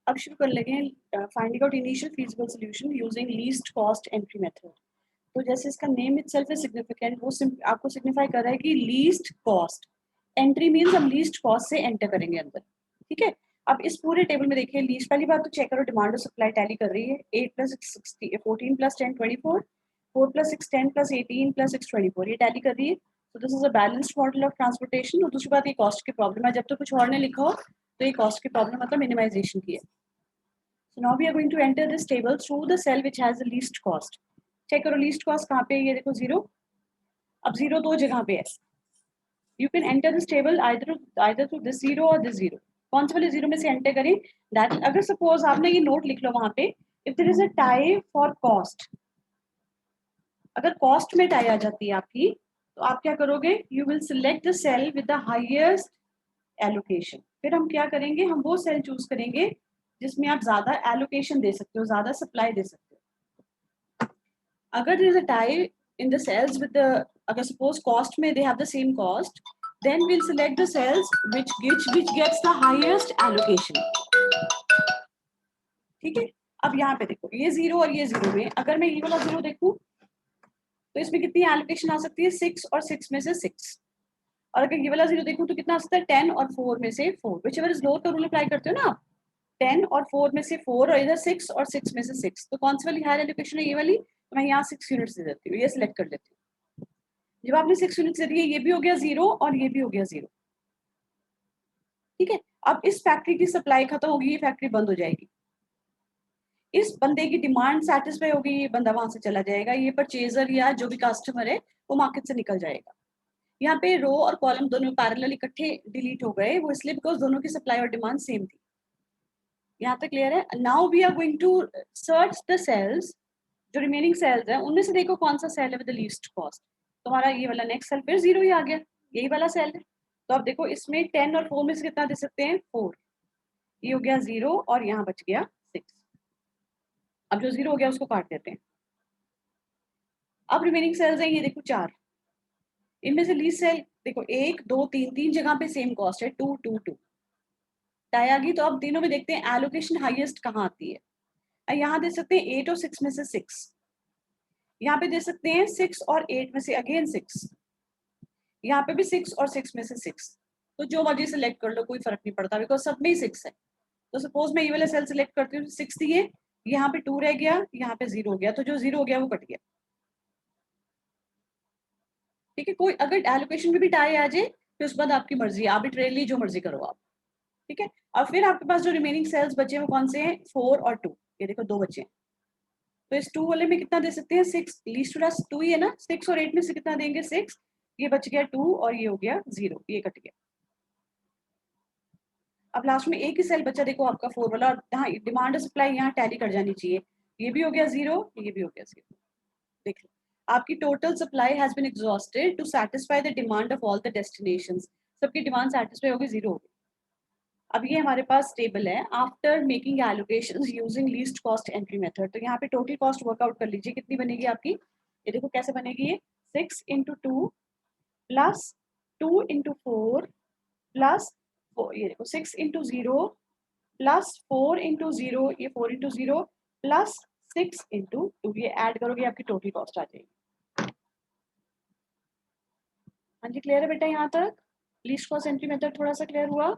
अब शुरू कर लगे finding out initial feasible solution using least cost entry method. तो जैसे इसका नेम इटसेल्फ है सिग्निफिकेंट, वो आपको सिग्निफाई कर रहा है कि लीस्ट कॉस्ट। एंट्री मीन्स हम लीस्ट कॉस्ट से एंटर करेंगे अंदर, ठीक है। अब इस पूरे टेबल में देखिए, लीस्ट पहली बात तो चेक करो, डिमांड और सप्लाई टैली कर रही है। 8 + 6 16, 14 + 10 24, 4 + 6 10 + 18 + 6 24, ये टैली कर रही है। तो this is a balanced model of transportation. और दूसरी बात, ये कॉस्ट की प्रॉब्लम है, जब तो कुछ और ने लिखा हो तो ये कॉस्ट की प्रॉब्लम मतलब मिनिमाइजेशन की है। So now we are going to enter this table through the cell which has the least cost. Check करो लीस्ट कॉस्ट कहाँ पे है, ये देखो 0। अब 0 दो जगह पे है। You can enter this table either through this 0 or this 0. कौन से वाले 0 में से एंटर करें? That अगर सपोज आपने ये नोट लिख लो वहां पे, if there is a tie for cost, अगर कॉस्ट में टाई आ जाती है आपकी, तो आप क्या करोगे? You will select the cell with the highest allocation. फिर हम क्या करेंगे? हम वो सेल चूज करेंगे जिसमें आप ज्यादा एलोकेशन दे सकते हो, ज्यादा सप्लाई दे सकते हो। अगर there is a tie in the cells with the, अगर suppose cost में they have the same cost, then we'll select the cells which gets the highest allocation. ठीक है। अब यहाँ पे देखो, ये 0 और ये 0 में अगर मैं ये वाला 0 देखूं तो इसमें कितनी एलोकेशन आ सकती है? 6 और 6 में से 6। और अगर ये वाला 0 देखूं तो कितना आ सकता है? 10 और 4 में से 4। whichever is lower का रूल अप्लाई करते हो ना आप, 10 और 4 में से 4 और इधर 6 और 6 में से 6, तो कौन सी वाली हायर एलोकेशन है? ये वाली। तो मैं यहाँ 6 यूनिट्स दे देती हूँ, ये सिलेक्ट कर लेती हूँ। जब आपने 6 यूनिट्स दे दिए, ये भी हो गया 0 और ये भी हो गया 0, ठीक है। अब इस फैक्ट्री की सप्लाई खत्म होगी, ये फैक्ट्री बंद हो जाएगी। इस बंदे की डिमांड सेटिस्फाई होगी, ये बंदा वहां से चला जाएगा, ये परचेजर या जो भी कस्टमर है वो मार्केट से निकल जाएगा। यहाँ पे रो और कॉलम दोनों पैरेलल इकट्ठे डिलीट हो गए, वो इसलिए बिकॉज दोनों की सप्लाई और डिमांड सेम थी। यहाँ तक क्लियर है? Now we are going to search the cells, जो रिमेनिंग सेल्स है उनमें से देखो कौन सा सेल है विद द लीस्ट कॉस्ट। तुम्हारा ये वाला नेक्स्ट सेल फिर 0 ही आ गया, यही वाला सेल है। तो अब देखो इसमें 10 और 4 में से कितना दे सकते हैं? 4। ये हो गया 0 और यहाँ बच गया 6। अब जो 0 हो गया उसको काट देते हैं। अब रिमेनिंग सेल्स हैं, ये देखो 4। इनमें से लीस्ट सेल देखो 1 2 3, 3 जगह पे सेम कॉस्ट है, 2 2 2 टाई आ गई। तो अब तीनों में देखते हैं एलोकेशन हाईएस्ट कहाँ आती है। यहाँ दे सकते हैं 8 और 6 में से 6, यहाँ पे दे सकते हैं 6 और 8 में से अगेन 6, यहाँ पे भी 6 और 6 में से 6। तो जो मर्जी सिलेक्ट कर लो, कोई फर्क नहीं पड़ता बिकॉज सब में ही 6 है। तो सपोज मैं ये वाला सेल सिलेक्ट करती हूँ, 6 दिए, यहाँ पे 2 रह गया, यहाँ पे 0 हो गया, तो जो 0 हो गया वो कट गया, ठीक है। कोई अगर एलोकेशन में भी टाई आ जाए तो उसके बाद आपकी मर्जी, आर्बिट्रेरली जो मर्जी करो आप, ठीक है। और फिर आपके पास जो रिमेनिंग सेल्स बचे वो कौन से हैं? 4 और 2, ये देखो 2 बचे हैं। तो इस 2 वाले में कितना दे सकते हैं? 6। लीस्ट टू 2 ही है ना, 6 और 8 में से कितना देंगे? 6। ये बच गया 2 और ये हो गया 0, ये कट गया। अब लास्ट में एक ही सेल बचा देखो आपका 4 वाला, और यहाँ डिमांड और सप्लाई यहाँ टैली कर जानी चाहिए। ये भी हो गया 0, ये भी हो गया 0। देख लो, आपकी total supply has been exhausted to satisfy the demand of all the destinations. सबकी डिमांड सैटिस्फाई होगी, 0 होगी। अब ये हमारे पास टेबल है after making allocations using least cost entry method. तो यहाँ पे टोटल कॉस्ट वर्कआउट कर लीजिए, कितनी बनेगी आपकी? ये देखो कैसे बनेगी, ये 6 × 2 प्लस 2 × 4 प्लस 4, ये देखो 6 × 0 प्लस 4 × 0, ये 4 × 0 प्लस 6 × 2, ये ऐड करोगे आपकी टोटल कॉस्ट आ जाएगी। हाँ जी, क्लियर है बेटा यहाँ तक? लीस्ट कॉस्ट एंट्री मेथड थोड़ा सा क्लियर हुआ?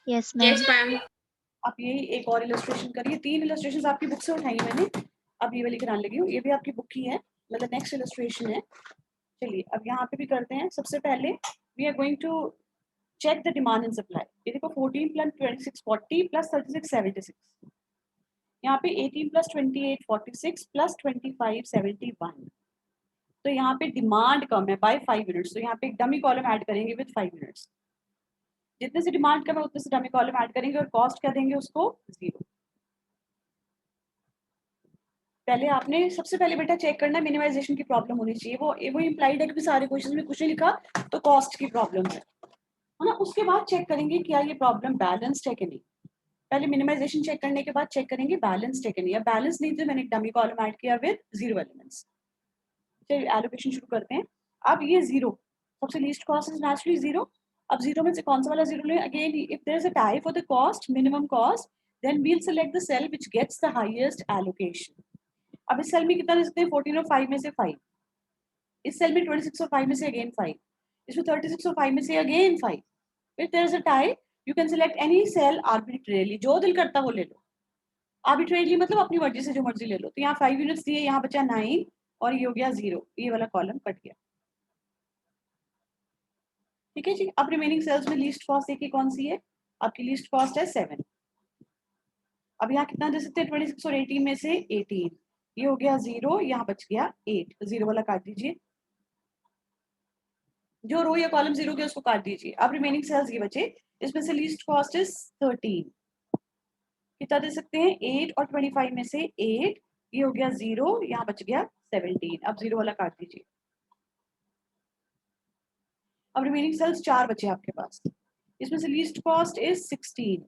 Yes ma'am. आप यही एक और इलस्ट्रेशन करिए, 3 इलस्ट्रेशन आपकी बुक से उठाई है मैंने, अब ये वाली कराने लगी हूँ, ये भी आपकी बुक की है, मतलब नेक्स्ट इलस्ट्रेशन है। चलिए अब यहाँ पे भी करते हैं। सबसे पहले we are going to check the demand and supply. ये देखो 14 + 26 40 + 36 76, यहाँ पे 18 + 28 46 + 25 71। तो यहाँ पे डिमांड कम है बाय 5 यूनिट्स, तो यहाँ पे एक डमी कॉलम ऐड करेंगे विद 5 यूनिट्स। जितने से डिमांड कम है उतने से डमी कॉलम ऐड करेंगे और कॉस्ट क्या देंगे उसको? 0। पहले आपने सबसे पहले बेटा चेक करना मिनिमाइजेशन की प्रॉब्लम होनी चाहिए, वो इम्प्लाइड है कि सारे क्वेश्चन में कुछ नहीं लिखा तो कॉस्ट की प्रॉब्लम है ना। उसके बाद चेक करेंगे क्या ये प्रॉब्लम बैलेंस्ड है कि नहीं। पहले मिनिमाइजेशन चेक करने के बाद चेक करेंगे बैलेंस्ड है कि नहीं। अब बैलेंस नहीं थे, मैंने एक डमी कॉलम ऐड किया विद 0 एलिमेंट्स। चलिए एलोकेशन शुरू करते हैं। अब ये 0 सबसे लीस्ट कॉस्ट इज नेचुरली 0, अब जीरो में से कौन सा वाला जीरो लें? Again if there is a tie for the cost, minimum cost, then we'll select the cell which gets the highest allocation. अब इस सेल में कितना दे सकते हैं? 14 और 5 में से 5, इस सेल में 26 और 5 में से अगेन 5, इसमें 36 और 5 में से again 5। If there is a tie you can select any cell arbitrarily, जो दिल करता वो ले लो। आर्बिट्रेरली मतलब अपनी मर्जी से जो मर्जी ले लो। तो यहाँ 5 यूनिट्स दिए, यहाँ बचा 9 और ये हो गया 0, ये वाला कॉलम कट गया। ठीक है जी। अब रिमेनिंग सेल्स में लीस्ट कॉस्ट देखिए कौन सी है, आपकी लीस्ट कॉस्ट है 7। अब यहाँ कितना दे सकते हैं? 26 और 18 में से 18, ये हो गया 0, यहाँ बच गया 8, 0 वाला काट दीजिए, जो रो या कॉलम 0 के उसको काट दीजिए। अब रिमेनिंग सेल्स ये बचे, इसमें से लीस्ट कॉस्ट इज 13, कितना दे सकते हैं? 8 और 25 में से 8, ये हो गया 0, यहाँ बच गया 17, अब 0 वाला काट दीजिए। अब रिमेनिंग सेल्स 4 बचे आपके पास, इसमें से लीस्ट कॉस्ट इज 16,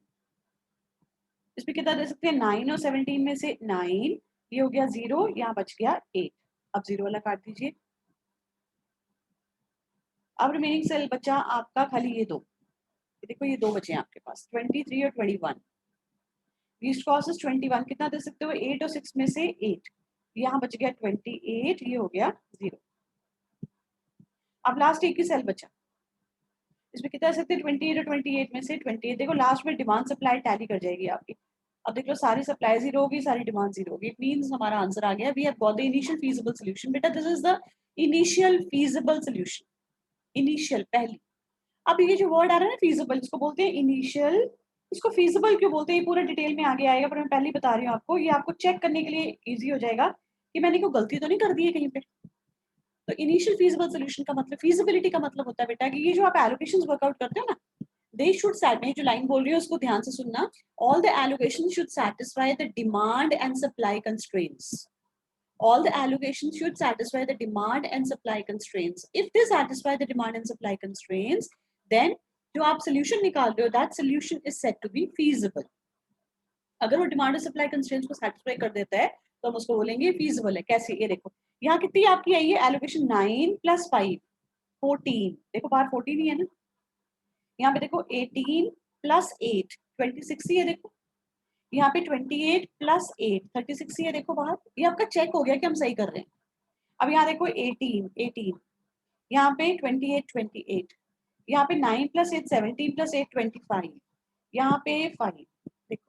इसमें कितना दे सकते हैं? 9 और 17 में से 9, ये हो गया 0, यहाँ बच गया 8, अब 0 वाला काट दीजिए। अब रिमेनिंग सेल बचा आपका खाली ये दो, देखो ये दो बचे हैं आपके पास, 23 और 21। लीस्ट कॉस्ट इज 21, कितना दे सकते हो? 8 और 6 में से 8, यहाँ बच गया 28, ये हो गया 0। अब लास्ट एक ही सेल बचा, इसमें कितना दे सकते हैं? 28 और 28 में से 28। देखो लास्ट में डिमांड सप्लाई टैली कर जाएगी आपकी। अब देख लो सारी सप्लाई 0 होगी, सारी डिमांड 0 होगी। इट मींस हमारा आंसर आ गया, we have got the initial feasible solution. बेटा this is the initial feasible solution, initial पहली। अब ये जो वर्ड आ रहा है ना फीजिबल, इसको बोलते हैं इनिशियल। इसको फीजिबल क्यों बोलते हैं, पूरा डिटेल में आगे आएगा, पर मैं पहले ही बता रही हूँ आपको, ये आपको चेक करने के लिए इजी हो जाएगा कि मैंने कोई गलती तो नहीं कर दी है कहीं पे। तो इनिशियल फीजिबल सॉल्यूशन का मतलब, फीजिबिलिटी का मतलब होता है बेटा कि ये जो आप एलोकेशंस वर्कआउट करते हो ना, दे शुड सैट, मैं जो लाइन बोल रही हूँ उसको ध्यान से सुनना, all the allocations should satisfy the demand and supply constraints. All the allocations should satisfy the demand and supply constraints. If they satisfy the demand and supply constraints, then जो आप solution निकाल रहे हो, that solution is said to be feasible. अगर वो demand और supply constraints को satisfy कर देता है तो हम उसको बोलेंगे feasible है। कैसे? ये देखो यहाँ कितनी आपकी आई है allocation 9 + 5 14, देखो बाहर 14 ही है ना, यहाँ पे देखो 18 + 8 26 ही है, देखो यहाँ पे 28 + 8 36 ही है, देखो बाहर। ये आपका चेक हो गया कि हम सही कर रहे हैं। अब यहाँ देखो 18 यहाँ पे 28 यहाँ पे 9 + 8 17 + 8 25, यहाँ पे 5। देखो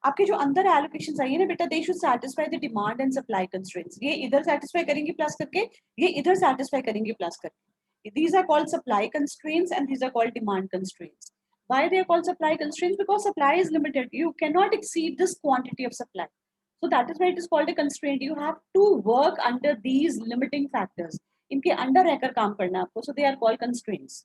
आपके जो अंदर एलोकेशंस आई है ना बेटा, they should satisfy the demand and supply constraints. ये इधर सैटिस्फाई करेंगे प्लस करके, ये इधर सैटिस्फाई करेंगे प्लस करके। these are called supply constraints and these are called demand constraints. Why they are called supply constraints? Because supply is limited, you cannot exceed this quantity of supply. So that is why it is called a constraint. You have to work under these limiting factors. इनके under रहकर काम करना है आपको, so they are called constraints,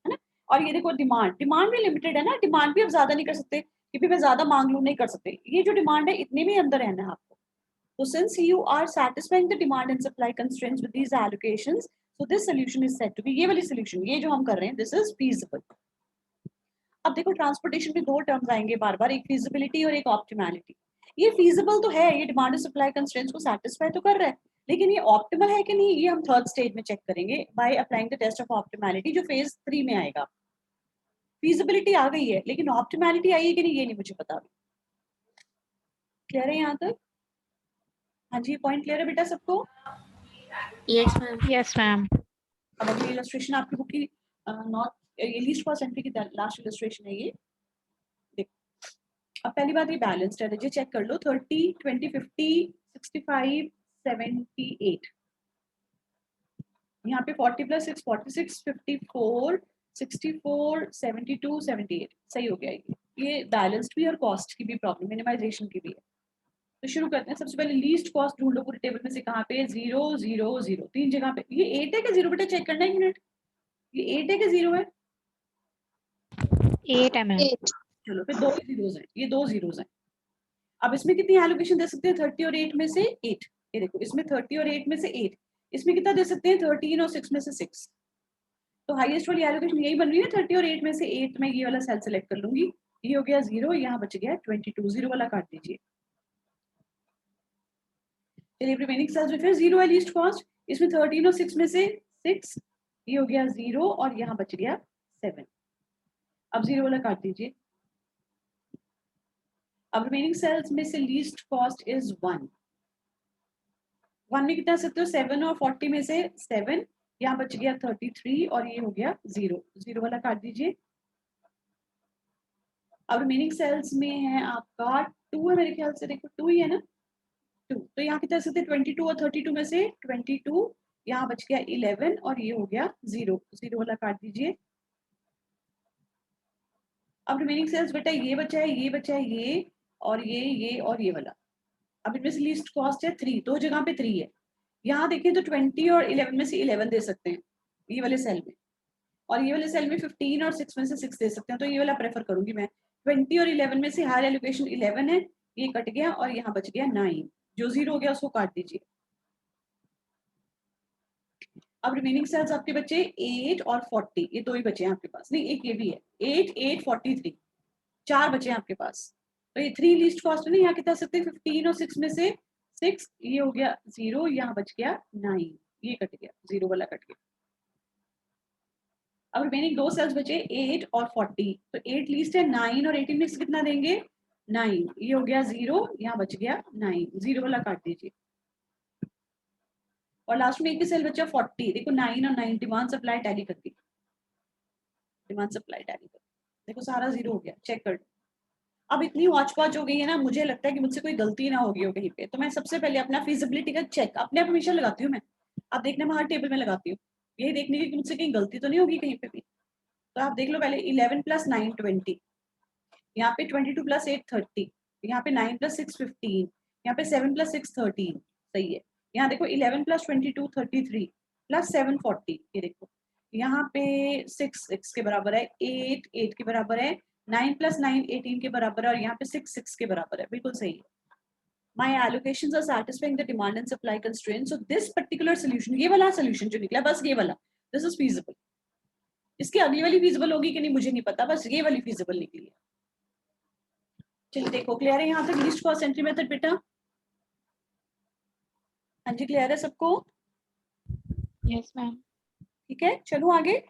है ना। और ये देखो डिमांड, डिमांड भी लिमिटेड है ना, डिमांड भी आप ज्यादा नहीं कर सकते कि भी मैं ज्यादा मांग लूं, नहीं कर सकते। ये जो डिमांड है इतने में अंदर रहना है आपको। So since you are satisfying the demand and supply constraints with these allocations, so this solution is said to be, ये वाली solution, ये जो हम कर रहे हैं, this is feasible. अब देखो ट्रांसपोर्टेशन में दो टर्म्स आएंगे बार बार, एक feasibility और एक optimality। ये feasible तो है, ये डिमांड और सप्लाई कंस्ट्रेंट्स को सेटिस्फाई तो कर रहा है, लेकिन ये ऑप्टिमल है कि नहीं, ये हम थर्ड स्टेज में चेक करेंगे by applying the test of optimality, जो फेज 3 में आएगा। फीजिबिलिटी आ गई है, लेकिन ऑप्टिमैलिटी आई है कि नहीं ये नहीं मुझे पता। क्लियर है यहाँ तक? हाँ जी, पॉइंट क्लियर है बेटा सबको? Yes, ma'am. Yes, ma'am. अब अगली इलस्ट्रेशन आपकी बुक की नॉट, ये लीस्ट कॉस्ट एंट्री की लास्ट इलस्ट्रेशन है ये। देखो अब पहली बात, ये बैलेंस्ड है, ये चेक कर लो, 30 20 50 65 78, यहाँ पे 40 + 6 46 54 64 72 78 सही हो गया। ये बैलेंस्ड भी और कॉस्ट की भी प्रॉब्लम, मिनिमाइजेशन की भी है। तो शुरू करते हैं। सबसे पहले लीस्ट कॉस्ट ढूंढो पूरे टेबल में से, कहाँ पे? 0 0 0, 3 जगह पे। ये 8 है कि 0 बेटा, चेक करना है एक मिनट, ये 8 है कि 0 है? 8 mm. चलो फिर 2 जीरोस हैं, ये 2 जीरोस हैं। अब इसमें कितनी एलोकेशन दे सकते हैं? 30 और 8 में से 8, ये देखो इसमें 30 और 8 में से 8, इसमें कितना दे सकते हैं? 13 और 6 में से 6। तो हाईएस्ट वाली एलोकेशन यही बन रही है, 30 और 8 में से 8 में ये वाला सेल सेलेक्ट कर लूंगी, ये हो गया 0, यहाँ बच गया 22, 0 वाला काट दीजिए। चलिए रिमेनिंग सेल्स में फिर 0 है लीस्ट कॉस्ट, इसमें 13 और 6 में से 6, ये हो गया 0 और यहाँ बच गया 7। अब 0 वाला काट दीजिए। अब रिमेनिंग सेल्स में से लीस्ट कॉस्ट इज 1। 1 में कितना सकते हो 7 और 40 में से 7, यहाँ बच गया 33 और ये हो गया 0। 0 वाला काट दीजिए। अब रिमेनिंग सेल्स में है आपका 2 है मेरे ख्याल से, देखो 2 ही है ना, 2। तो यहाँ कितना सकते 22 और 32 में से 22, यहाँ बच गया 11 और ये हो गया 0। 0 वाला काट दीजिए। अब रिमेनिंग सेल्स बेटा ये बचा है, ये बचा है, ये और ये और ये वाला। अब इनमें से लीस्ट कॉस्ट है 3, दो जगह पे 3 है। यहाँ देखिए तो 20 और 11 में से 11 दे सकते हैं ये वाले सेल में, और ये वाले सेल में 15 और 6 में से 6 दे सकते हैं। तो ये वाला प्रेफर करूंगी मैं। 20 और 11 में से हायर एलोकेशन 11 है, ये कट गया और यहाँ बच गया 9। जो 0 हो गया उसको काट दीजिए। अब रिमेनिंग सेल्स आपके बचे 8 और 40, ये दो ही बचे हैं आपके पास, नहीं एक ये भी है, 8, 8, 43, 4 बचे हैं आपके पास। तो ये 3 लीस्ट कॉस्ट है ना, यहाँ कितना सकते हैं 15 और 6 में से 6, ये हो गया 0, यहाँ बच गया 9, ये कट गया, 0 वाला कट गया। अब रिमेनिंग दो सेल्स बचे 8 और 40, तो 8 लीस्ट है, 9 और 18 में से कितना देंगे 9, ये हो गया 0, यहाँ बच गया 9। 0 वाला काट दीजिए। और लास्ट में एक ही सेल बचा 40, देखो 9 और 9 डिमांड सप्लाई टैली कर दी, डिमांड सप्लाई टैली कर, देखो सारा 0 हो गया, चेक कर। अब इतनी वॉच पॉच हो गई है ना, मुझे लगता है कि मुझसे कोई गलती ना होगी हो कहीं पे, तो मैं सबसे पहले अपना फिजिबिलिटी का चेक अपने आप हमेशा लगाती हूँ मैं। आप देखने में हर टेबल में लगाती हूँ, यही देखने की कि मुझसे कहीं गलती तो नहीं होगी कहीं पे भी। तो आप देख लो पहले 11 + 9 20, यहाँ पे 22 + 8 30, यहाँ पे 9 + 6 15, यहाँ पे 7 + 6 13, सही है। यहाँ देखो 11 + 22 33 + 7 40, ये देखो यहाँ पे 6 6 के बराबर है, 8 8 के बराबर है, 9 + 9 18 के बराबर है, और यहाँ पे 6 6 के बराबर है, बिल्कुल सही है। My allocations are satisfying the demand and supply constraints. So this particular solution, ये वाला solution जो निकला, बस ये वाला, this is feasible. इसकी अगली वाली feasible होगी कि नहीं मुझे नहीं पता, बस ये वाली feasible निकली है। चलिए देखो क्लियर है यहाँ तक लीस्ट कॉस्ट एंट्री मेथड बेटा? हाँ जी क्लियर है सबको? Yes ma'am. ठीक है, चलो आगे।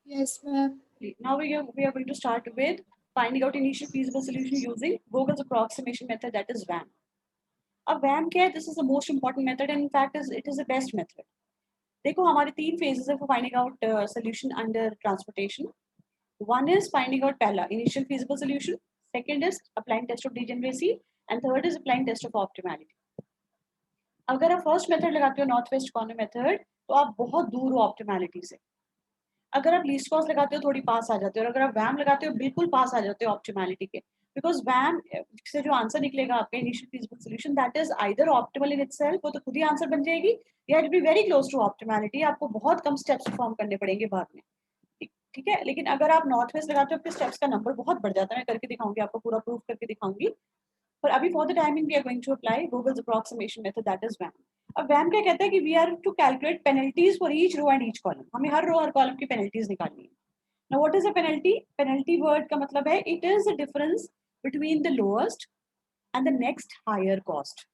Yes, ma'am. Now we are going to start with finding out initial feasible solution using Vogel's approximation method, that is VAM. अब VAM क्या है? This is the most important method and in fact it is the best method. देखो हमारे 3 phases है for finding out solution under transportation. One is finding out पहला initial feasible solution, second is applying test of degeneracy, and third is applying test of optimality. अगर आप first method लगाते हो north west corner method, तो आप बहुत दूर हो ऑप्टिमैलिटी से। अगर आप लीस्ट कॉस्ट लगाते हो थोड़ी पास आ जाते हो, और अगर आप वैम लगाते हो बिल्कुल पास आ जाते हो ऑप्टिमैलिटी के, बिकॉज वैम से जो आंसर निकलेगा आपका initial feasible solution, that is either optimal in itself, वो तो खुद ही आंसर बन जाएगी, या it be very close to optimality, आपको बहुत कम स्टेप्स परफॉर्म करने पड़ेंगे बाद में। ठीक है, लेकिन अगर आप नॉर्थ वेस्ट लगाते हो आपके स्टेप्स का नंबर बहुत बढ़ जाता है, मैं करके दिखाऊंगी आपको, पूरा प्रूफ करके दिखाऊंगी। पर अभी for the timing we are going to apply Vogel's approximation method, that is VAM. अब VAM क्या कहता है कि we are to calculate penalties for each row and each column, हमें हर रो हर कॉलम की पेनल्टीज निकालनी है। Now what is a penalty? Penalty word का मतलब है it is the difference between the lowest and the next higher cost.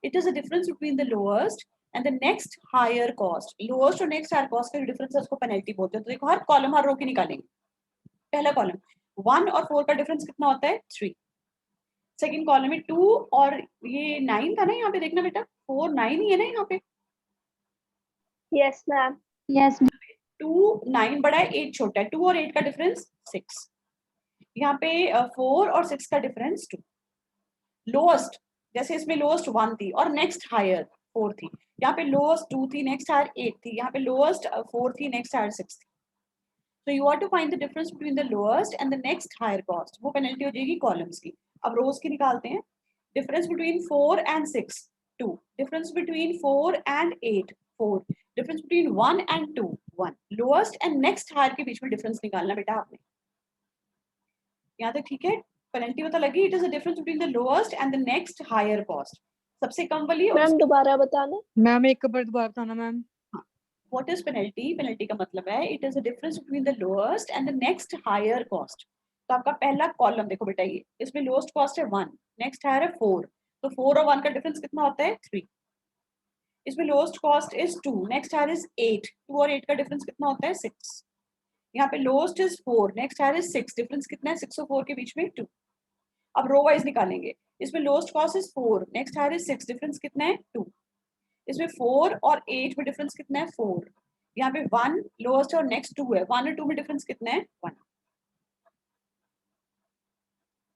It is the difference between the lowest and the next higher cost. Lowest और next higher cost का जो difference है उसको penalty बोलते हैं। तो देखो हर कॉलम हर रो की निकालेंगे। पहला कॉलम 1 और 4 का डिफरेंस कितना होता है 3, सेकंड कॉलम में 2 और ये 9 था ना, यहाँ पे देखना बेटा 4 9 ही है ना यहाँ पे। Yes, ma'am. यस 2 9 बड़ा है 8 छोटा है, 2 और 8 का डिफरेंस 6, यहाँ पे 4 और 6 का डिफरेंस 2। लोएस्ट जैसे इसमें लोएस्ट 1 थी और नेक्स्ट हायर 4 थी, यहाँ पे लोएस्ट 2 थी, नेक्स्ट हायर 8 थी, यहाँ पे लोएस्ट 4 थी, नेक्स्ट हायर 6 थी। So you want to find the difference between the lowest and the next higher cost. वो पेनल्टी हो जाएगी कॉलम्स की। अब रोज की निकालते हैं। Difference between 4 and 6 2, difference between 4 and 8 4, difference between 1 and 2 1। Lowest and next higher के बीच में डिफरेंस निकालना बेटा आपने। यहाँ तक ठीक है? पेनल्टी पता लगी? It is the difference between the lowest and the next higher cost. सबसे कम वाली और मैम दोबारा बताना। मैम एक बार दोबारा बताना ma'am. What is penalty? Penalty का मतलब है it is the difference between the lowest and the next higher cost. तो आपका पहला कॉलम देखो बेटा, ये इसमें लोएस्ट कॉस्ट है 1, नेक्स्ट हायर है 4, तो 4 और 1 का डिफरेंस कितना होता है 3। इसमें lowest cost is 2, next higher is 8, 2 और 8 का डिफरेंस कितना होता है 6। यहाँ पे lowest is 4, next higher is 6, difference कितना है 6 और 4 के बीच में 2। अब रो वाइज निकालेंगे, इसमें lowest cost is 4, next higher is 6, difference कितना है 2। इसमें 4 और 8 में डिफरेंस कितना है 4, यहाँ पे 1 लोएस्ट और नेक्स्ट 2 है, 1 और 2 में डिफरेंस कितना है 1।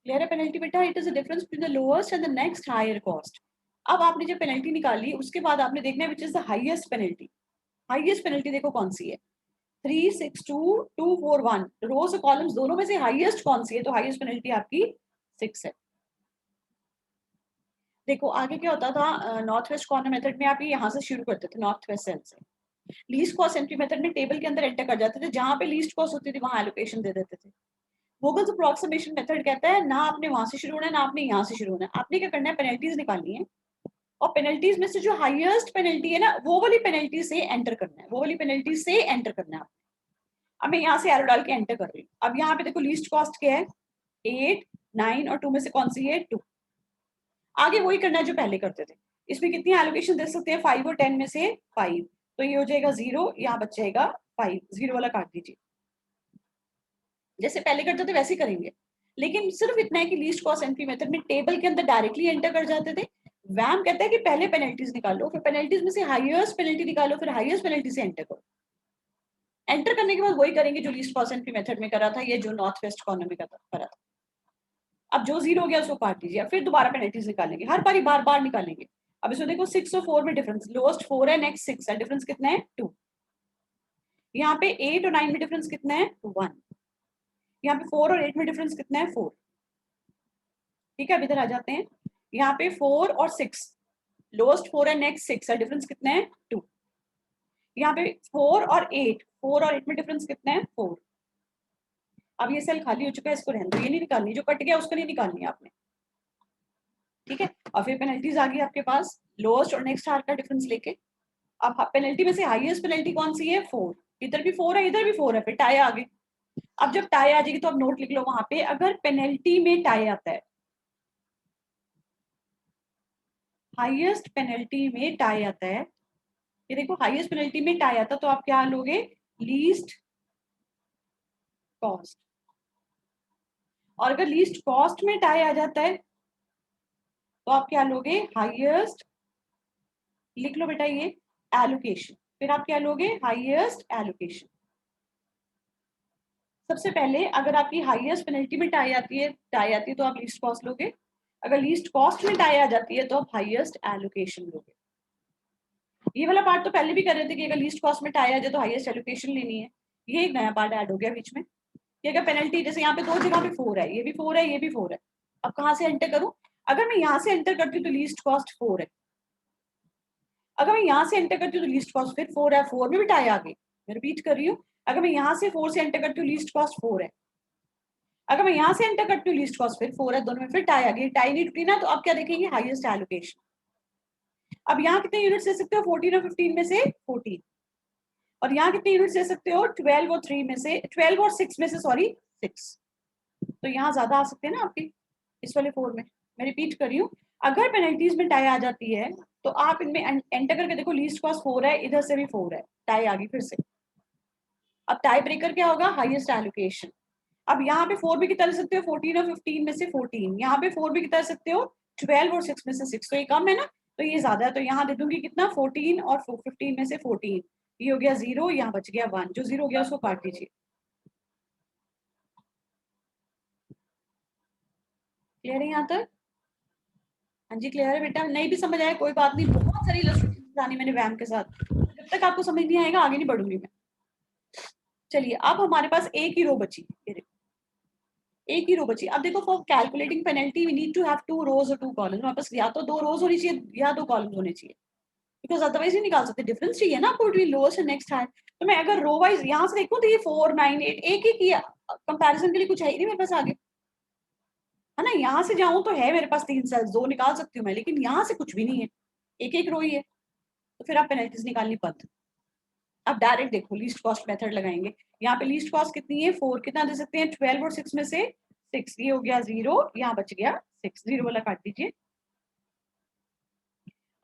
क्लियर है पेनल्टी बेटा? It is the difference between the lowest and the next higher cost. अब आपने जब पेनल्टी निकाली उसके बाद आपने देखना है which is the highest penalty. Highest penalty देखो कौन सी है, 3, 6, 2, 2, 4, 1, रोज और कॉलम्स दोनों में से हाईएस्ट कौन सी है? तो हाईएस्ट पेनल्टी आपकी 6 है। देखो आगे क्या होता था, नॉर्थ वेस्ट कॉर्नर मेथड में आप यहाँ से शुरू करते थे, नॉर्थ वेस्ट सेल से। लीस्ट कॉस्ट एंट्री मेथड में टेबल के अंदर एंटर कर जाते थे, जहां पे लीस्ट कॉस्ट होती थी वहां एलोकेशन दे देते थे। वोगल्स अप्रोक्सीमेशन मेथड कहता है ना आपने वहां से शुरू होना है ना आपने यहाँ से शुरू होना है, आपने क्या करना है पेनल्टीज निकालनी है और पेनल्टीज में से जो हाईएस्ट पेनल्टी है ना वो वाली पेनल्टी से एंटर करना है, वो वाली पेनल्टी से एंटर करना है। अब मैं यहाँ से एरो डाल के एंटर कर रही हूँ। अब यहाँ पे देखो लीस्ट कॉस्ट क्या है 8, 9 और 2 में से कौन सी है 2। आगे वही करना है जो पहले करते थे। इसमें कितनी एलोकेशन दे सकते हैं 5 और 10 में से 5, तो ये हो जाएगा 0, यहाँ बच जाएगा 5, 0 वाला काट दीजिए। जैसे पहले करते थे वैसे करेंगे, लेकिन सिर्फ इतना है कि लीस्ट कॉस्ट एंट्री मेथड में टेबल के अंदर डायरेक्टली एंटर कर जाते थे। वैम कहता है कि पहले पेनल्टीज निकालो, फिर पेनल्टीज में से हाईएस्ट पेनल्टी निकालो, फिर हाईएस्ट पेनल्टी से एंटर करो। एंटर करने के बाद वही करेंगे जो लीस्ट कॉस्ट एंट्री मेथड में करा था, ये जो नॉर्थ वेस्ट कॉर्नर में करा था। अब जो 0 हो गया उसको काट दीजिए, फिर दोबारा पेनल्टीज निकालेंगे, हर बारी बार बार निकालेंगे। अब इसमें देखो 6 और 4 में डिफरेंस, लोएस्ट 4 है नेक्स्ट 6 है, डिफरेंस कितना है 2। यहाँ पे 8 और 9 में डिफरेंस कितना है 1। यहाँ पे 4 और 8 में डिफरेंस कितना है 4। ठीक है, अब इधर आ जाते हैं। यहाँ पे 4 और 6, लोएस्ट 4 है नेक्स्ट 6 है, डिफरेंस कितना है 2। यहाँ पे 4 और 8, 4 और 8 में डिफरेंस कितना है 4। अब ये सेल खाली हो चुका है, इसको रहने दो, ये नहीं निकालनी, जो कट गया उसको नहीं निकालनी है आपने। ठीक है, और फिर पेनल्टीज आ गई आपके पास लोएस्ट और नेक्स्ट हायर का डिफरेंस लेके। अब पेनल्टी में से हाईएस्ट पेनल्टी कौन सी है 4, इधर भी 4 है इधर भी 4 है, फिर टाई आ गई। अब जब टाई आ जाएगी तो आप नोट लिख लो वहां पे, अगर पेनल्टी में टाई आता है, हाईएस्ट पेनल्टी में टाई आता है, ये देखो हाईएस्ट पेनल्टी में टाई आता तो आप क्या लोगे लीस्ट कॉस्ट। और अगर लीस्ट कॉस्ट में टाई आ जाता है तो आप क्या लोगे हाईएस्ट, लिख लो बेटा ये एलोकेशन, फिर आप क्या लोगे हाईएस्ट एलोकेशन। सबसे पहले अगर आपकी हाईएस्ट पेनल्टी में टाई आती है तो आप लीस्ट कॉस्ट लोगे, अगर लीस्ट कॉस्ट में टाई आ जाती है तो आप हाईएस्ट एलोकेशन लोगे। ये वाला पार्ट तो पहले भी कर रहे थे कि अगर लीस्ट कॉस्ट में टाई आ जाए तो हाईएस्ट एलोकेशन लेनी है, ये एक नया पार्ट ऐड हो गया बीच में कि अगर पेनल्टी, जैसे यहाँ पे दो जगह पे 4 है, ये भी 4 है ये भी 4 है, अब कहाँ से एंटर करूं? अगर मैं यहाँ से एंटर करती हूँ तो लीस्ट कॉस्ट 4 है, अगर मैं यहाँ से एंटर करती हूँ तो लीस्ट कॉस्ट फिर 4 है, 4 में भी टाई आ गई। मैं रिपीट कर रही हूँ, अगर मैं यहाँ से 4 से एंटर करती हूँ लीस्ट कॉस्ट 4 है, अगर मैं यहाँ से एंटर करती हूँ लीस्ट कॉस्ट फिर 4 है, दोनों में फिर टाई आ गई, टाई नहीं टूटी ना, तो अब क्या देखेंगे हाईएस्ट एलोकेशन। अब यहाँ कितने यूनिट्स ले सकते हो 14 और 15 में से 14, और यहाँ कितने यूनिट्स ले सकते हो 12 और 3 में से 12 और 6 में से सॉरी 6, तो यहाँ ज्यादा आ सकते हैं ना आपकी इस वाले 4 में। मैं रिपीट कर रही हूँ, अगर पेनल्टीज में टाई आ जाती है तो आप इनमें एंटर करके देखो लीस्ट कॉस्ट 4 है, इधर से भी 4 है, टाई आ गई फिर से। अब टाई ब्रेकर क्या होगा हाईएस्ट एलोकेशन। अब यहाँ पे 4 भी कितना ले सकते हो 14 और 15 में से 14, यहाँ पे 4 भी कितना ले सकते हो 12 और 6 में से 6, तो ये कम है ना तो ये ज्यादा है, तो यहाँ दे दूंगी कितना 14 और 15 में से 14, ये हो गया 0, यहाँ बच गया 1, जो 0 हो गया उसको काट दीजिए। क्लियर है यहाँ तक? हाँ जी क्लियर है बेटा, नहीं भी समझ आया कोई बात नहीं, बहुत सारी इलस्ट्रेशन बतानी मैंने वैम के साथ, जब तक आपको समझ नहीं आएगा आगे नहीं बढ़ूंगी मैं। चलिए अब हमारे पास एक ही रो बची, एक ही रो बची। अब देखो for calculating penalty we need to have 2 rows और 2 कॉलम्स, हमारे पास या तो 2 रोज होनी चाहिए या 2 कॉलम्स होने चाहिए, बिकॉज अदरवाइज नहीं निकाल सकते, डिफरेंस चाहिए ना आपको between lowest and next higher. तो मैं अगर रो वाइज यहाँ से देखूं तो ये 4, 9, 8 एक ही किया, कंपैरिजन के लिए कुछ है ही नहीं मेरे पास आगे, है ना। यहाँ से जाऊं तो है मेरे पास 3 सेल्स, 2 निकाल सकती हूँ मैं, लेकिन यहाँ से कुछ भी नहीं है, एक एक रो ही है, तो फिर आप पेनल्टीज निकालनी बंद। अब डायरेक्ट देखो लीस्ट कॉस्ट मेथड लगाएंगे, यहाँ पे लीस्ट कॉस्ट कितनी है 4, कितना दे सकते हैं 12 और 6 में से 6, ये हो गया 0, यहाँ बच गया 6, 0 वाला काट दीजिए।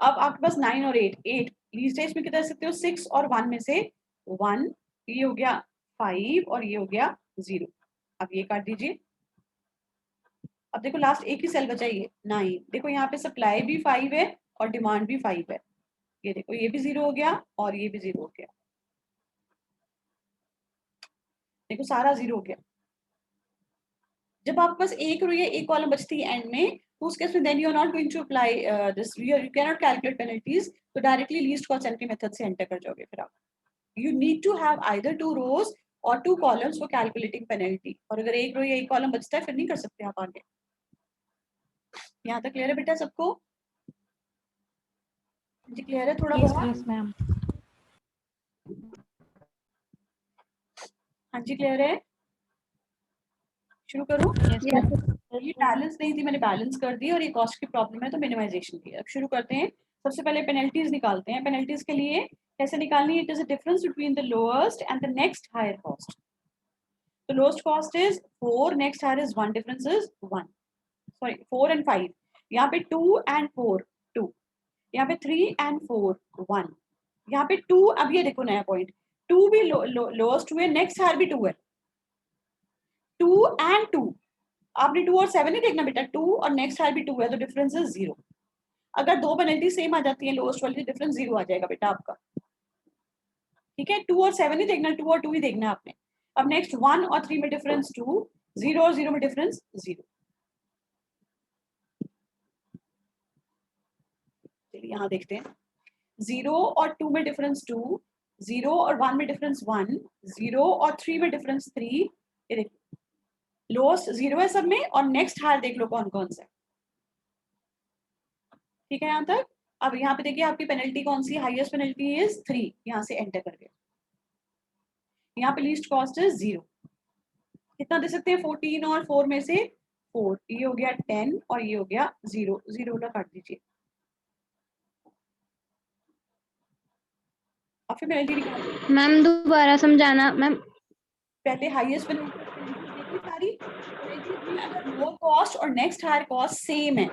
अब आपके पास 9 और 8, 8 लीस्ट है, इसमें कितना दे सकते हो 6 और 1 में से 1, ये हो गया 5 और ये हो गया 0। अब ये काट दीजिए। अब देखो लास्ट एक ही सेल बचा ये 9। देखो यहाँ पे सप्लाई भी 5 है और डिमांड भी 5 है। ये देखो ये भी 0 हो गया और ये भी 0 हो गया। देखो सारा 0 हो गया। जब आपके पास एक रो या एक कॉलम बचती है एंड में, तो उस केस में then you are not going to apply this, you can not calculate penalties, तो directly least cost entry method से एंटर कर जाओगे। फिर आप you need to have either 2 rows और 2 कॉलम्स फॉर कैलकुलेटिंग पेनल्टी, और अगर एक रो या एक कॉलम बचता है फिर नहीं कर सकते आप आगे। यहाँ तक क्लियर है बेटा सबको? जी क्लियर है थोड़ा Yes, बहुत? yes, ma'am. हाँ जी क्लियर है? शुरू करूँ? Yes, ma'am. ये बैलेंस नहीं थी, मैंने बैलेंस कर दी, और ये कॉस्ट की प्रॉब्लम है तो मिनिमाइजेशन की। अब शुरू करते हैं। सबसे पहले पेनल्टीज निकालते हैं। पेनल्टीज के लिए कैसे निकालनी है? It is a difference between the lowest and the next higher cost. तो lowest cost is 4, next higher is 1, difference is 1, sorry 4 and 5। यहाँ पे 2 एंड 4 2, यहाँ पे 3 एंड 4 1, यहाँ पे 2। अब ये देखो नया पॉइंट, 2 भी लोएस्ट हुए, नेक्स्ट हायर भी 2 है, 2 एंड 2। आपने 2 और 7 नहीं देखना बेटा, 2 और नेक्स्ट हायर भी 2 है, तो डिफरेंस इज 0। अगर दो पेनल्टी सेम आ जाती है लोएस्ट वाली, डिफरेंस 0 आ जाएगा बेटा आपका। ठीक है, 2 और 7 नहीं देखना, 2 और 2 ही देखना है आपने। अब नेक्स्ट 1 और 3 में डिफरेंस 2, 0 और 0 में डिफरेंस 0। चलिए यहाँ देखते हैं। 0 और 2 में डिफरेंस 2, 0 और 1 में डिफरेंस 1, 0 और 3 में डिफरेंस 3। ये देखिए लोएस्ट 0 है सब में, और नेक्स्ट हायर देख लो कौन कौन सा है। ठीक है यहाँ तक? अब यहाँ पे देखिए आपकी पेनल्टी कौन सी, हाईएस्ट पेनल्टी इज 3, यहाँ से एंटर करके। यहाँ पे लीस्ट कॉस्ट इज 0। कितना दे सकते हैं? 14 और 4 में से 4, ये हो गया 10 और ये हो गया 0, 0 वाला काट दीजिए। और फिर पेनल्टी निकाल। मैम दोबारा समझाना मैम। पहले हाईएस्ट पेनल्टी सारी पेनल्टी में अगर लोअर कॉस्ट और नेक्स्ट हायर कॉस्ट सेम है,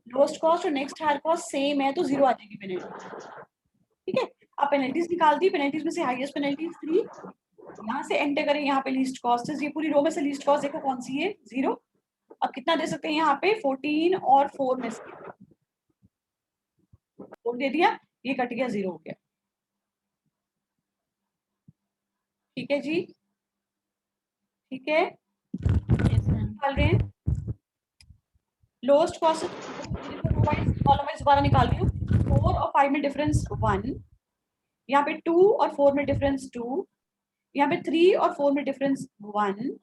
लोएस्ट कॉस्ट और नेक्स्ट हायर कॉस्ट सेम है, तो 0 आ जाएगी पेनल्टी। ठीक है, अब पेनल्टीज निकाल दी। पेनल्टीज में से हाईएस्ट पेनल्टी 3, यहाँ से एंटर करें। यहाँ पे लीस्ट कॉस्ट है, ये पूरी रो में से लीस्ट कॉस्ट देखो कौन सी है, 0। अब कितना दे सकते हैं यहाँ पे? 14 और 4 में से 4 दे दिया, ये कट गया, 0 हो गया। ठीक है जी, ठीक है। Yes, ma'am. निकाल रहे हैं लोएस्ट कॉस्ट, कॉलम वाइज दोबारा निकाल रही हूँ। 4 और 5 में डिफरेंस 1, यहाँ पे 2 और 4 में डिफरेंस 2, यहाँ पे 3 और 4 में डिफरेंस 1,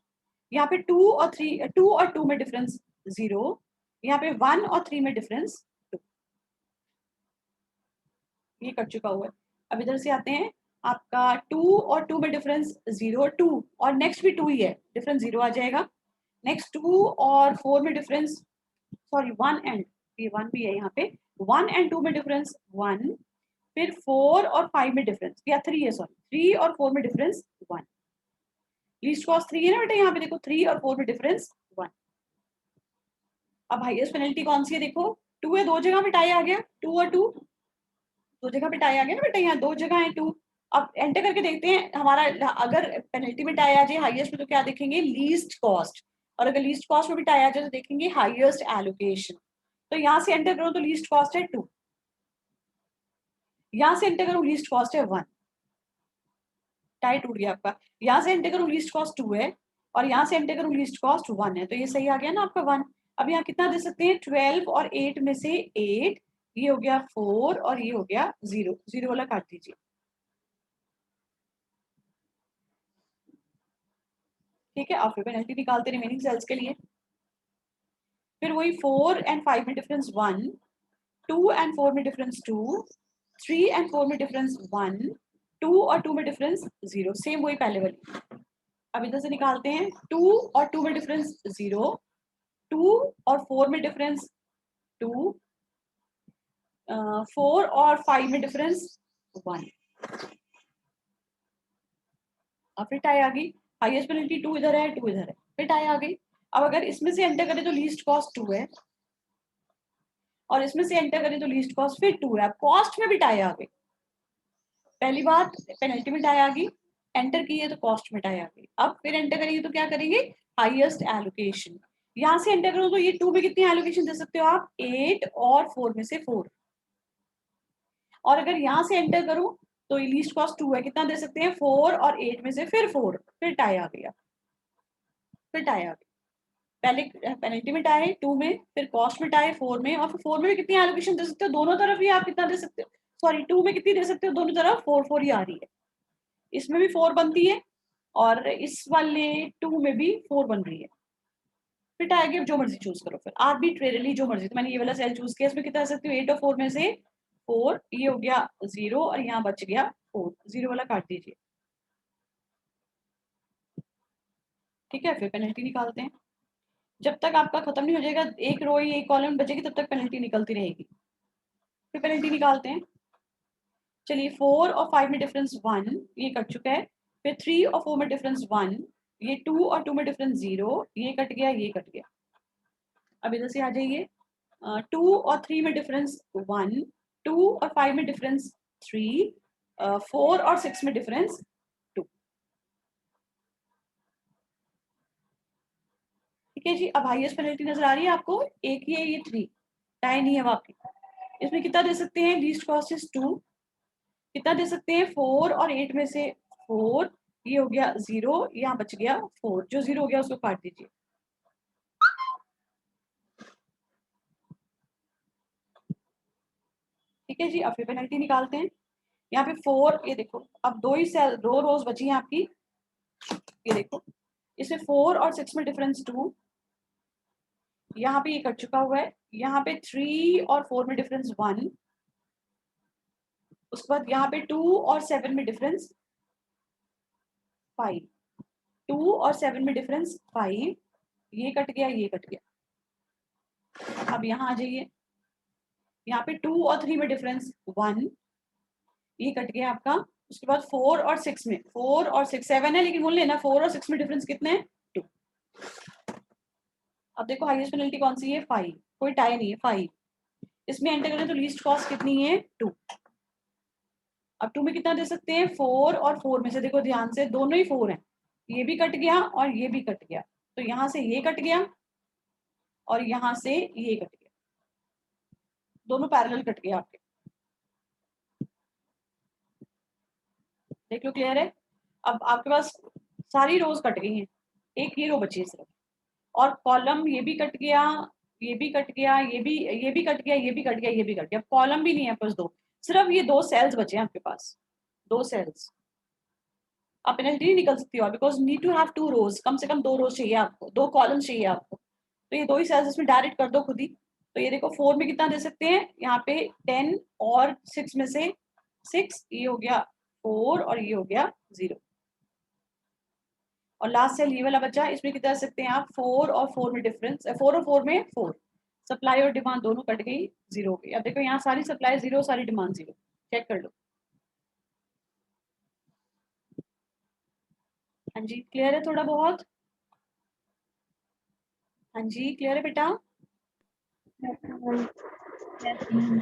यहाँ पे 2 और 2 में डिफरेंस 0, यहाँ पे 1 और 3 में डिफरेंस 2। ये कट चुका हुआ है। अब इधर से आते हैं, आपका 2 और 2 में डिफरेंस 0, 2 और नेक्स्ट भी 2 ही है, डिफरेंस 0 आ जाएगा। नेक्स्ट 2 और 4 में डिफरेंस, सॉरी 1 एंड, ये 1 भी है यहाँ पे, 1 एंड 2 में डिफरेंस 1, फिर 4 और 5 में डिफरेंस, या 3 है, सॉरी 3 और 4 में डिफरेंस 1। लीस्ट कॉस्ट 3 है ना बेटा, यहाँ पे देखो 3 और 4 में डिफरेंस 1। अब हाईएस्ट पेनल्टी कौन सी है? देखो 2 है, दो जगह पे टाई आ गया, 2 और 2 दो जगह पे टाई आ गया ना बेटा, यहाँ 2 जगह है 2। अब एंटर करके देखते हैं हमारा, अगर पेनल्टी में टाई आ जाए हाईएस्ट में तो क्या देखेंगे? Least cost. और अगर लीस्ट कॉस्ट में भी टाई आ जाए तो देखेंगे हाईएस्ट एलोकेशन। तो यहाँ से एंटर करो तो लीस्ट कॉस्ट है 2, यहाँ से एंटर करो लीस्ट कॉस्ट है 1, टाई टूट गया आपका। यहाँ से एंटर करो लीस्ट कॉस्ट 2 है, और यहाँ से एंटर करो लीस्ट कॉस्ट 1 है, तो ये सही आ गया ना आपका 1। अब यहाँ कितना दे सकते हैं? 12 और 8 में से 8, ये हो गया 4 और ये हो गया 0, 0 वाला काट दीजिए। ठीक है, और फिर पेनल्टी निकालते रिमेनिंग सेल्स के लिए। फिर वही 4 एंड 5 में डिफरेंस 1, 2 एंड 4 में डिफरेंस 2, 3 एंड 4 में डिफरेंस 1, 2 और 2 में डिफरेंस 0, सेम वही पहले वाली। अब इधर से निकालते हैं, 2 और 2 में डिफरेंस 0, 2 और 4 में डिफरेंस 2, 4 और 5 में डिफरेंस 1। अब फिर टाई आ गई, हाईएस्ट पेनल्टी 2 इधर है, 2 इधर है, फिर टाई आ गई। अब अगर इसमें से एंटर करें तो लीस्ट कॉस्ट 2 है, और इसमें से एंटर करें तो लीस्ट कॉस्ट फिर 2 है। अब कॉस्ट में भी टाई आ गई। पहली बात पेनल्टी में टाई आ गई, एंटर किए तो कॉस्ट में टाई आ गई। अब फिर एंटर करेंगे तो क्या करेंगे, हाईएस्ट एलोकेशन। यहाँ से एंटर करो तो ये 2 में कितनी एलोकेशन दे सकते हो आप, 8 और 4 में से 4। और अगर यहाँ से एंटर करूं तो ये लीस्ट कॉस्ट 2 है, कितना दे सकते हैं, 4 और 8 में से फिर 4, फिर टाई आ गया, फिर टाई आ गई। पहले पेनल्टी में टाई 2 में, फिर कॉस्ट में टाई 4 में, और फिर 4 में भी कितनी एलोकेशन दे सकते हो, दोनों तरफ ही आप कितना दे सकते हो, सॉरी 2 में कितनी दे सकते हो, दोनों तरफ 4 4 ही आ रही है। इसमें भी 4 बनती है और इस वाले 2 में भी 4 बन रही है। फिर टाई आगे जो मर्जी चूज करो, फिर आर्बिट्रेरली जो मर्जी। तो मैंने ये वाला सेल चूज किया, इसमें कितना दे सकती हूँ, 8 और 4 में से 4, ये हो गया 0 और यहाँ बच गया 4, 0 वाला काट दीजिए। ठीक है, फिर पेनल्टी निकालते हैं। जब तक आपका खत्म नहीं हो जाएगा, एक रो ही एक कॉलम बचेगी, तब तक पेनल्टी निकलती रहेगी। फिर पेनल्टी निकालते हैं। चलिए 4 और 5 में डिफरेंस 1, ये कट चुका है। फिर 3 और 4 में डिफरेंस 1, ये 2 और 2 में डिफरेंस 0, ये कट गया, ये कट गया। अब इधर से आ जाइए, 2 और 3 में डिफरेंस 1, 2 और 5 में डिफरेंस 3, 4 और 6 में डिफरेंस 2। ठीक है जी। अब हाईएस्ट पेनल्टी नजर आ रही है आपको, एक ही है, ये 3 टाई नहीं है वाकई। इसमें कितना दे सकते हैं, लीस्ट कॉस्ट इज 2, कितना दे सकते हैं, 4 और 8 में से 4, ये हो गया 0, यहाँ बच गया 4, जो 0 हो गया उसको काट दीजिए। ठीक है जी। अब फिर पेनल्टी निकालते हैं। यहाँ पे 4, ये देखो अब 2 ही सेल, 2 रोज बची हैं आपकी, ये देखो इसमें 4 और 6 में डिफरेंस 2, यहाँ पे ये कट चुका हुआ है। यहाँ पे 3 और 4 में डिफरेंस 1, उसके बाद यहाँ पे 2 और 7 में डिफरेंस 5, 2 और 7 में डिफरेंस 5, ये कट गया, ये कट गया। अब यहाँ आ जाइए, यहाँ पे 2 और 3 में डिफरेंस 1, ये कट गया आपका। उसके बाद 4 और 6 में, 4 और 6, 7 है लेकिन बोल लेना 4 और 6 में डिफरेंस कितने हैं, 2। अब देखो हाईएस्ट पेनल्टी कौन सी है, 5, कोई टाई नहीं है, 5। इसमें एंटर करें तो लीस्ट कॉस्ट कितनी है, 2। अब 2 में कितना दे सकते हैं, 4 और 4 में से, देखो ध्यान से दोनों ही 4 हैं, ये भी कट गया और ये भी कट गया, तो यहाँ से ये कट गया और यहाँ से ये कट गया, दोनों पैरेलल कट गया आपके। देख लो, क्लियर है। अब आपके पास सारी रोज कट गई हैं, एक ये रो बची है सिर्फ, और कॉलम ये भी कट गया, ये भी कट गया, ये भी कट गया, ये भी कट गया, ये भी कट गया। कॉलम भी नहीं है बस 2, सिर्फ ये 2 सेल्स बचे हैं आपके पास, 2 सेल्स। आप पेनल्टी नहीं निकल सकती हो बिकॉज नीड टू हैव 2 रोज, कम से कम 2 रोज चाहिए आपको, 2 कॉलम चाहिए आपको। तो ये 2 ही सेल्स इसमें डायरेक्ट कर दो खुद ही। तो ये देखो 4 में कितना दे सकते हैं, यहाँ पे 10 और 6 में से 6, ये हो गया 4 और ये हो गया 0। और लास्ट सेल ये वाला बचा, इसमें कितना दे सकते हैं आप, 4 और 4 में डिफरेंस, 4 और 4 में 4, सप्लाई और डिमांड दोनों कट गई, 0 हो गई। अब देखो यहाँ सारी सप्लाई 0, सारी डिमांड 0, चेक कर लो। हाँ जी, क्लियर है थोड़ा बहुत, हाँ जी क्लियर है बेटा। Yes, ma'am.